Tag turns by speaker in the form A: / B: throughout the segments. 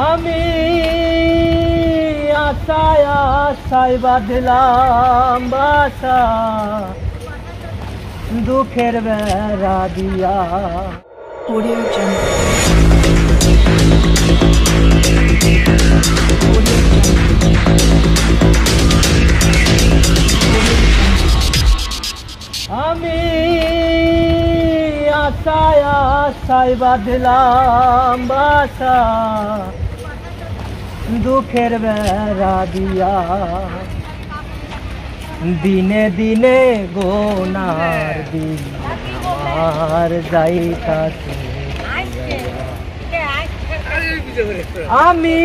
A: আমি আশায় আশায় বাঁধলাম বাসা, দুঃখের বেড়া দিয়া।
B: Audio Jungle.
A: আমি আশায় আশায় বাঁধলাম বাসা, দুঃখের বেড়া দিয়া। দিনে দিনে গোনার দিন আমার যাইতাছে, আমি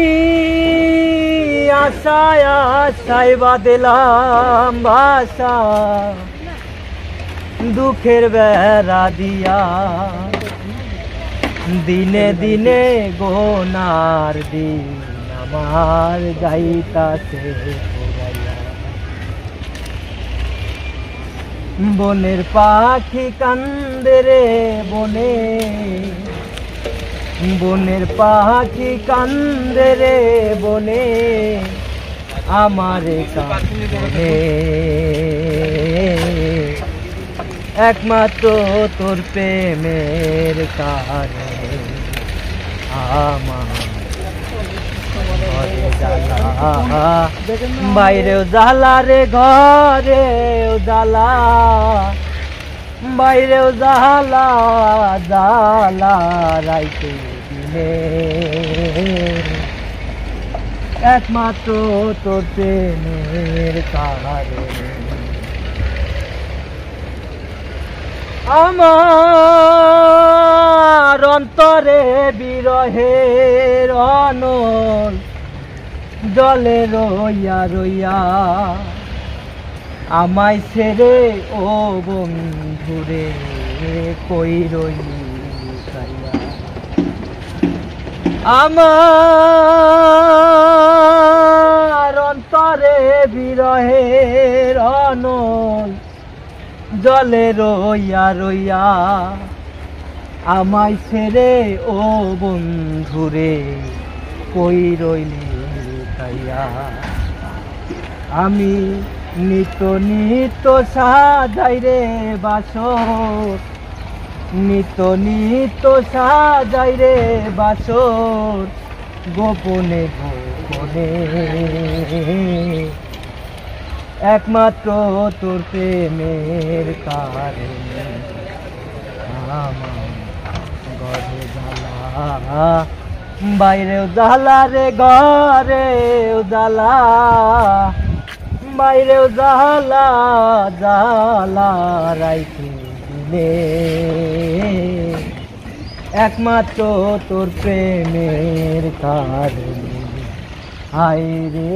A: আশায় আশায় বাঁধলাম বাসা, দুঃখের বেড়া দিয়া। দিনে দিনে গোনার দিন আমার যাইতাছে পুরাইয়া। বনের পাখি কান্দে রে বনে, বনের পাখি কান্দে রে বনে, আমারে কান্দে একমাত্র তোর প্রেমের কারণে। আমার ঘরে জ্বালা, বাইরেও জ্বালা রে, ঘরেও জ্বালা, বাইরেও জ্বালা, জ্বালা রাইতে দিনে একমাত্র তোর প্রেমের কারণে। আমার অন্তরে বিরহের অনল জলে রইয়া রইয়া, আমায় ছেড়ে ও বন্ধুরে কই রইয়া। আমার অন্তরে বিরহের অনল জলে রইয়া রইয়া, আমায় ছেড়ে ও বন্ধুরে কই রইলি তাইয়া। আমি নিত নিত সাজাই রে বাসর, নিত নিত সাজাই রে বাসর, গোপনে গোপনে একমাত্র তোর প্রেমের কারণে। আমার ঘরে জ্বালা, বাইরেও জ্বালা রে, ঘরেও জ্বালা, বাইরেও জ্বালা, জ্বালা রাইতে দিলে একমাত্র তোর প্রেমের কারণে। হায় রে